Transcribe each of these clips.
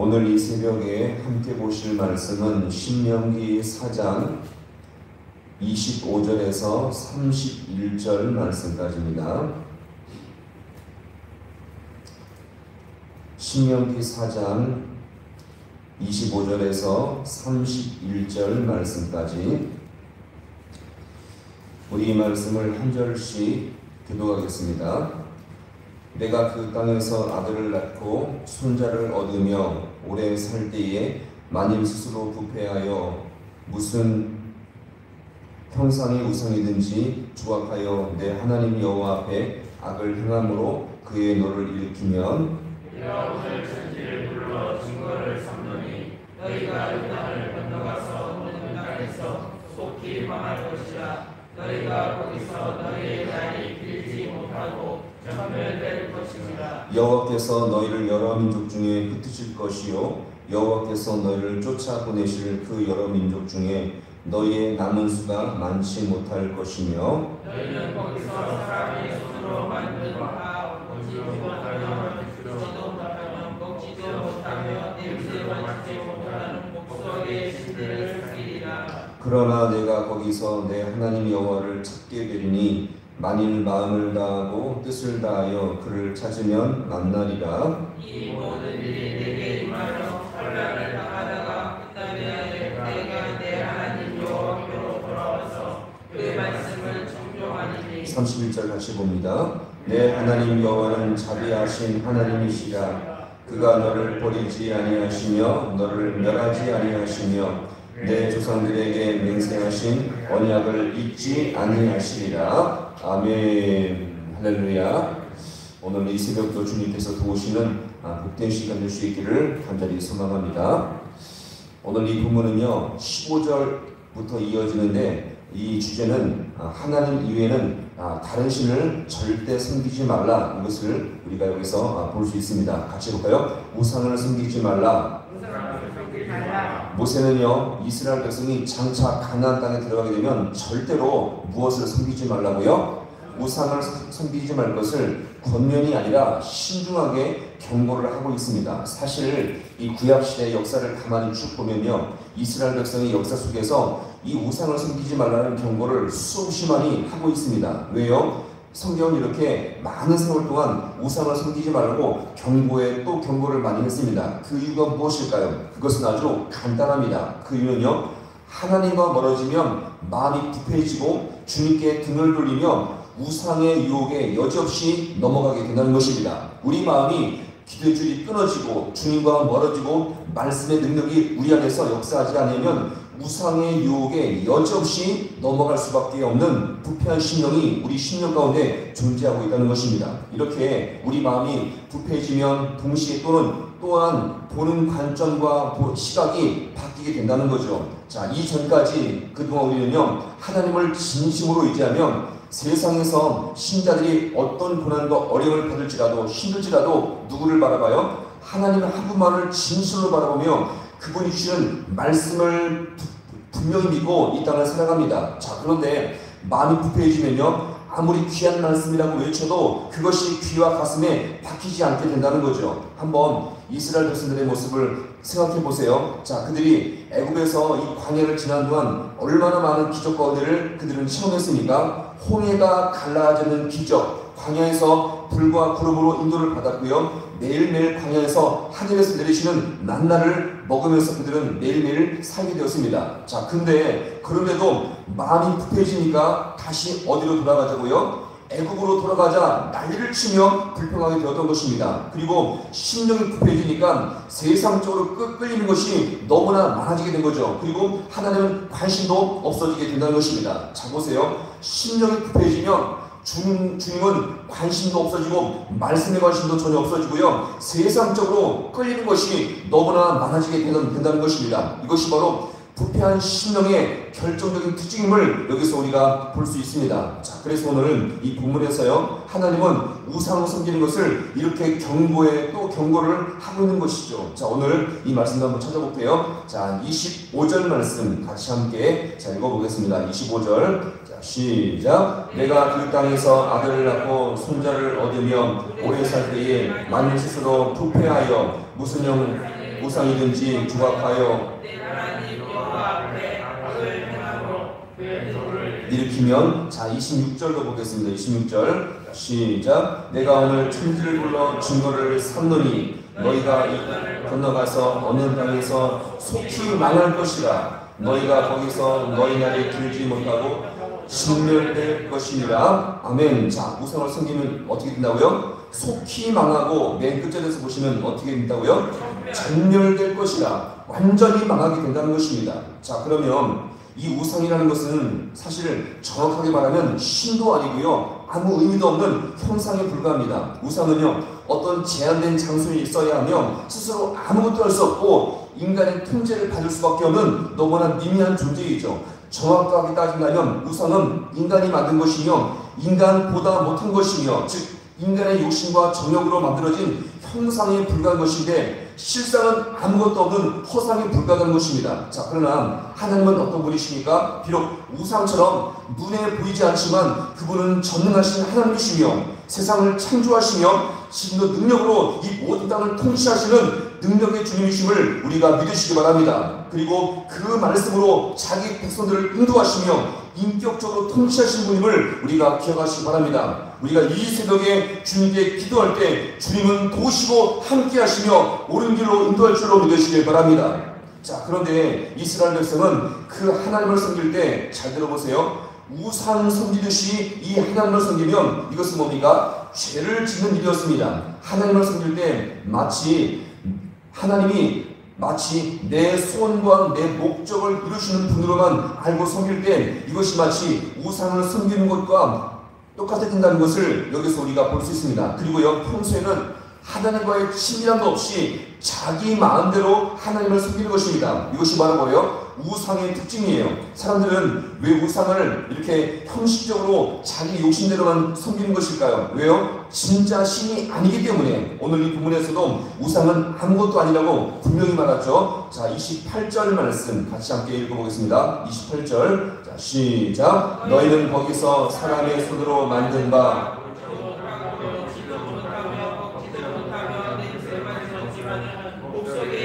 오늘 이 새벽에 함께 보실 말씀은 신명기 4장 25절에서 31절 말씀까지입니다. 신명기 4장 25절에서 31절 말씀까지 우리 이 말씀을 한 절씩 교독하겠습니다. 내가 그 땅에서 아들을 낳고 손자를 얻으며 오래 살 때에 만일 스스로 부패하여 무슨 형상의 우상이든지 조각하여 내 하나님 여호와 앞에 악을 행함으로 그의 너를 일으키면 내가 오늘 천지를 불러 증거를 삼노니 너희가 이 땅을 건너가서 모든 땅에서 속히 망할 것이라. 너희가 거기서 너희의 날이 길지 못하고 전멸될 것이니라. 여호와께서 너희를 여러 민족 중에 흩으실 것이요 여호와께서 너희를 쫓아보내실 그 여러 민족 중에 너희의 남은 수가 많지 못할 것이며 너희는 거기서 사람의 손으로 만든 바 보지도 못하며 듣지도 못하며 먹지도 못하며 냄새 맡지 못하는 목석의 신들을 섬기리라. 그러나 내가 거기서 내 하나님 여호와를 찾게 되리니 만일 마음을 다하고 뜻을 다하여 그를 찾으면 만나리라. 이 모든 일이 내게 임하여 환난을 당하다가 끝나면 내가 내 하나님 여호와께로 돌아와서 그 말씀을 청종하리니. 31절 같이 봅니다. 내 하나님 여호와는 자비하신 하나님이시라. 그가 너를 버리지 아니하시며 너를 멸하지 아니하시며 내 조상들에게 맹세하신 언약을 잊지 아니하시리라. 아멘. 할렐루야. 오늘 이 새벽도 주님께서 도우시는 복된 시간 될 수 있기를 간절히 소망합니다. 오늘 이 본문은요 15절부터 이어지는데 이 주제는 하나님 이외에는 다른 신을 절대 섬기지 말라. 이것을 우리가 여기서 볼 수 있습니다. 같이 해볼까요? 우상을 섬기지 말라. 모세는요 이스라엘 백성이 장차 가나안 땅에 들어가게 되면 절대로 무엇을 섬기지 말라고요? 우상을 섬기지 말 것을 권면이 아니라 신중하게 경고를 하고 있습니다. 사실 이 구약시대의 역사를 가만히 쭉 보면요 이스라엘 백성의 역사 속에서 이 우상을 섬기지 말라는 경고를 수없이 많이 하고 있습니다. 왜요? 성경은 이렇게 많은 세월 동안 우상을 섬기지 말라고 경고에 또 경고를 많이 했습니다. 그 이유가 무엇일까요? 그것은 아주 간단합니다. 그 이유는요 하나님과 멀어지면 마음이 부패해지고 주님께 등을 돌리며 우상의 유혹에 여지없이 넘어가게 된다는 것입니다. 우리 마음이 기도의 줄이 끊어지고 주님과 멀어지고 말씀의 능력이 우리 안에서 역사하지 않으면 우상의 유혹에 여지없이 넘어갈 수밖에 없는 부패한 심령이 우리 심령 가운데 존재하고 있다는 것입니다. 이렇게 우리 마음이 부패해지면 동시에 또한 보는 관점과 시각이 바뀌게 된다는 거죠. 자, 이전까지 그동안 우리는요 하나님을 진심으로 의지하면 세상에서 신자들이 어떤 고난과 어려움을 받을지라도 힘들지라도 누구를 바라봐요? 하나님 한 분만을 진실로 바라보며 그분이 주시는 말씀을 분명히 믿고 이 땅을 살아갑니다. 자, 그런데 마음이 부패해지면요 아무리 귀한 말씀이라고 외쳐도 그것이 귀와 가슴에 박히지 않게 된다는 거죠. 한번 이스라엘 백성들의 모습을 생각해 보세요. 자, 그들이 애굽에서 이 광야를 지난 동안 얼마나 많은 기적과 은혜를 그들은 체험했습니까? 홍해가 갈라지는 기적, 광야에서 불과 구름으로 인도를 받았고요. 매일매일 광야에서 하늘에서 내리시는 만나를 먹으면서 그들은 매일매일 살게 되었습니다. 자, 근데 그런데도 마음이 부패해지니까 다시 어디로 돌아가자고요? 애굽으로 돌아가자 난리를 치며 불평하게 되었던 것입니다. 그리고 심령이 부패해지니까 세상적으로 끌리는 것이 너무나 많아지게 된 거죠. 그리고 하나님은 관심도 없어지게 된다는 것입니다. 자, 보세요. 심령이 부패해지면 주님은 관심도 없어지고 말씀의 관심도 전혀 없어지고요 세상적으로 끌리는 것이 너무나 많아지게 된다는 것입니다. 이것이 바로 부패한 심령의 결정적인 특징임을 여기서 우리가 볼 수 있습니다. 자, 그래서 오늘은 이 본문에서요 하나님은 우상을 섬기는 것을 이렇게 경고에 또 경고를 하고 있는 것이죠. 자, 오늘 이 말씀도 한번 찾아볼게요. 자, 25절 말씀 같이 함께 읽어보겠습니다. 25절 자, 시작. 내가 그 땅에서 아들을 낳고 손자를 얻으며 오래 살 때에 만일 스스로 부패하여 무슨 우상이든지 조각하여 하나님 여호와 앞에 악을 행함으로 그의 도를 일으키면, 자 26절도 보겠습니다. 26절 시작. 내가 오늘 천지를 불러 증거를 삼노니 너희가 이 건너가서 어느 땅에서 속히 망할 것이라. 너희가 거기서 너희 날이 길지 못하고 진멸될 것이니라. 아멘. 자, 우상을 섬기면 어떻게 된다고요? 속히 망하고, 맨 끝절에서 보시면 어떻게 된다고요? 전멸될 것이라. 완전히 망하게 된다는 것입니다. 자, 그러면 이 우상이라는 것은 사실 정확하게 말하면 신도 아니고요, 아무 의미도 없는 형상에 불과합니다. 우상은요, 어떤 제한된 장소에 있어야 하며 스스로 아무것도 할 수 없고 인간의 통제를 받을 수밖에 없는 너무나 미미한 존재이죠. 정확하게 따진다면 우상은 인간이 만든 것이며 인간보다 못한 것이며, 즉 인간의 욕심과 정욕으로 만들어진 형상에 불과한 것인데 실상은 아무것도 없는 허상에 불과한 것입니다. 자, 그러나 하나님은 어떤 분이십니까? 비록 우상처럼 눈에 보이지 않지만 그분은 전능하신 하나님이시며 세상을 창조하시며 지금도 능력으로 이 모든 땅을 통치하시는 능력의 주님이심을 우리가 믿으시기 바랍니다. 그리고 그 말씀으로 자기 백성들을 인도하시며 인격적으로 통치하신 분임을 우리가 기억하시기 바랍니다. 우리가 이 새벽에 주님께 기도할 때 주님은 도우시고 함께 하시며 옳은 길로 인도할 줄로 믿으시길 바랍니다. 자, 그런데 이스라엘 백성은 그 하나님을 섬길 때 잘 들어보세요. 우상 섬기듯이 이 하나님을 섬기면 이것은 뭡니까? 죄를 짓는 일이었습니다. 하나님을 섬길 때 하나님이 마치 내 소원과 내 목적을 이루시는 분으로만 알고 섬길 때 이것이 마치 우상을 섬기는 것과 똑같아진다는 것을 여기서 우리가 볼 수 있습니다. 그리고요, 평소에는 하나님과의 친밀함도 없이 자기 마음대로 하나님을 섬기는 것입니다. 이것이 바로 뭐예요? 우상의 특징이에요. 사람들은 왜 우상을 이렇게 형식적으로 자기 욕심대로만 섬기는 것일까요? 왜요? 진짜 신이 아니기 때문에. 오늘 이 부분에서도 우상은 아무것도 아니라고 분명히 말하죠. 자, 28절 말씀 같이 함께 읽어보겠습니다. 28절 자, 시작. 너희는 거기서 사람의 손으로 만든 바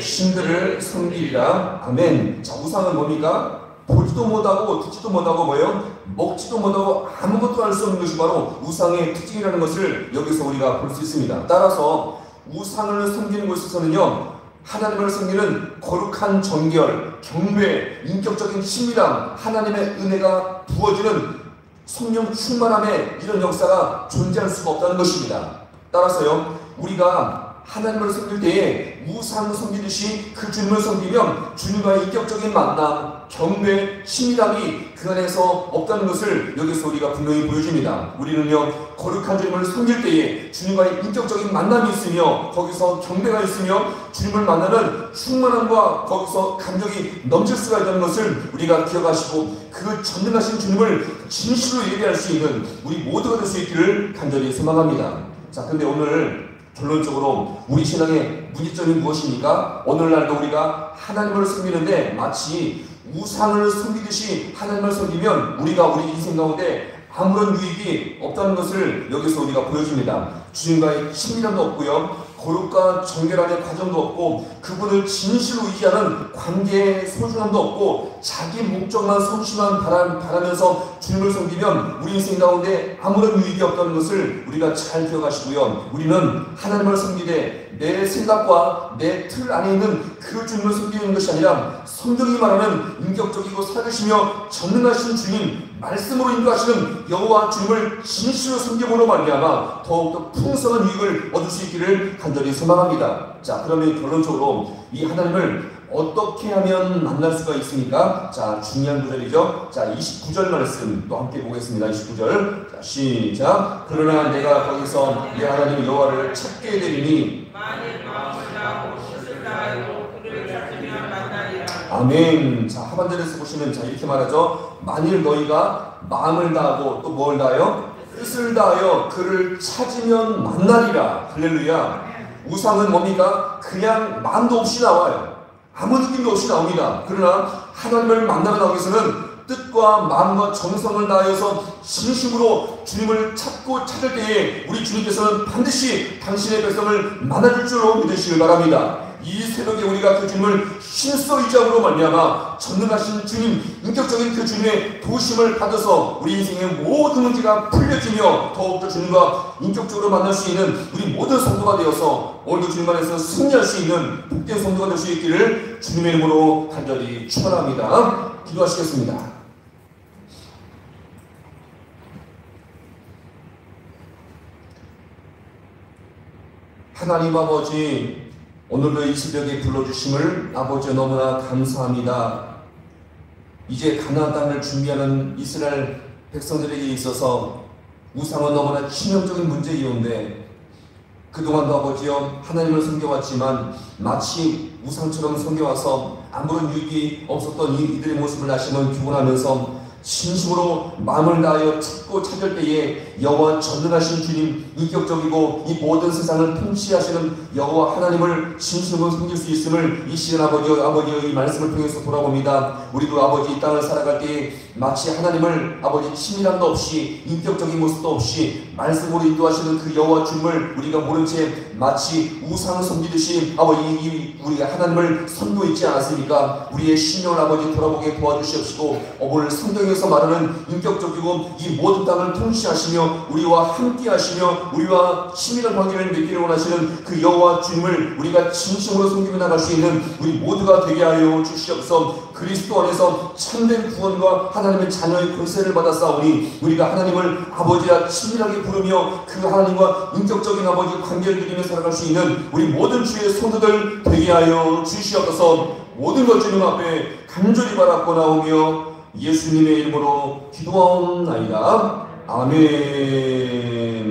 신들을 섬기리라. 아멘. 자, 우상은 뭡니까? 보지도 못하고 듣지도 못하고 뭐예요? 먹지도 못하고 아무것도 할 수 없는 것이 바로 우상의 특징이라는 것을 여기서 우리가 볼 수 있습니다. 따라서 우상을 섬기는 곳에서는요, 하나님을 섬기는 거룩한 정결, 경배, 인격적인 친밀함, 하나님의 은혜가 부어지는 성령 충만함의 이런 역사가 존재할 수가 없다는 것입니다. 따라서요, 우리가 하나님을 섬길 때에 우상을 섬기듯이 그 주님을 섬기면 주님과의 인격적인 만남, 경배, 친밀함이 그 안에서 없다는 것을 여기서 우리가 분명히 보여줍니다. 우리는요, 거룩한 주님을 섬길 때에 주님과의 인격적인 만남이 있으며 거기서 경배가 있으며 주님을 만나는 충만함과 거기서 감격이 넘칠 수가 있다는 것을 우리가 기억하시고 그 전능하신 주님을 진실로 예배할 수 있는 우리 모두가 될 수 있기를 간절히 소망합니다. 자, 근데 오늘 결론적으로 우리 신앙의 문제점이 무엇입니까? 오늘날도 우리가 하나님을 섬기는데 마치 우상을 섬기듯이 하나님을 섬기면 우리가 우리 인생 가운데 아무런 유익이 없다는 것을 여기서 우리가 보여줍니다. 주님과의 친밀함도 없고요, 거룩과 정결함의 과정도 없고 그분을 진실로 의지하는 관계의 소중함도 없고 자기 목적만 성취만 바라면서 주님을 섬기면 우리 인생 가운데 아무런 유익이 없다는 것을 우리가 잘 기억하시고요. 우리는 하나님을 섬기되 내 생각과 내 틀 안에 있는 그 주님을 섬기는 것이 아니라 성경이 말하는 인격적이고 살아계시며 전능하신 주님, 말씀으로 인도하시는 여호와 주님을 진실로 섬김으로 말미암아 더욱더 풍성한 유익을 얻을 수 있기를 간절히 소망합니다. 자, 그러면 결론적으로 이 하나님을 어떻게 하면 만날 수가 있습니까? 자, 중요한 구절이죠. 자, 29절 말씀 또 함께 보겠습니다. 29절 자, 시작. 그러나 내가 거기서 내 하나님 여호와를 찾게 되리니 만일 마음을 다하고 뜻을 다하고 그를 찾으면 만나리라. 아멘. 자, 하반절에서 보시면 자, 이렇게 말하죠. 만일 너희가 마음을 다하고 또 뭘 다하여? 뜻을 다하여 그를 찾으면 만나리라. 할렐루야. 우상은 뭡니까? 그냥 마음도 없이 나와요. 아무 느낌도 없이 나옵니다. 그러나 하나님을 만나러 나오기 위해서는 뜻과 마음과 정성을 다하여서 진심으로 주님을 찾을 때에 우리 주님께서는 반드시 당신의 백성을 만나줄 줄로 믿으시길 바랍니다. 이 새벽에 우리가 그 주님을 실소 의지함으로 말미암아 전능하신 주님, 인격적인 그 주님의 도심을 받아서 우리 인생의 모든 문제가 풀려지며 더욱더 주님과 인격적으로 만날 수 있는 우리 모든 성도가 되어서 오늘도 주님 안에서 승리할 수 있는 복된 성도가 될 수 있기를 주님의 이름으로 간절히 축원합니다. 기도하시겠습니다. 하나님 아버지, 오늘도 이 새벽에 불러주심을 아버지 너무나 감사합니다. 이제 가나안 땅을 준비하는 이스라엘 백성들에게 있어서 우상은 너무나 치명적인 문제이온데 그동안도 아버지여 하나님을 섬겨왔지만 마치 우상처럼 섬겨와서 아무런 유익이 없었던 이들의 모습을 다시금 교훈하면서 진심으로 마음을 다하여 찾고 찾을 때에 여호와 전능하신 주님, 인격적이고 이 모든 세상을 통치하시는 여호와 하나님을 진심으로 섬길 수 있음을 이 시간 아버지의 이 말씀을 통해서 돌아봅니다. 우리도 아버지 이 땅을 살아갈 때에 마치 하나님을 아버지 친밀함도 없이 인격적인 모습도 없이 말씀으로 인도하시는 그 여호와 주님을 우리가 모른 채 마치 우상을 섬기듯이 아버지 우리가 하나님을 섬기고 있지 않았습니까? 우리의 신령을 아버지 돌아보게 도와주시옵시고 오늘 성경에서 말하는 인격적이고 이 모든 땅을 통치하시며 우리와 함께 하시며 우리와 친밀한 관계를 맺기를 원하시는 그 여호와 주님을 우리가 진심으로 섬기며 나갈 수 있는 우리 모두가 되게 하여 주시옵소서. 그리스도 안에서 참된 구원과 하나님의 자녀의 권세를 받았사오니 우리가 하나님을 아버지라 친밀하게 부르며 그 하나님과 인격적인 아버지 관계를 누리며 살아갈 수 있는 우리 모든 주의 성도들 되게 하여 주시옵소서. 모든 것 주님 앞에 간절히 바라고 나오며 예수님의 이름으로 기도하옵나이다. 아멘.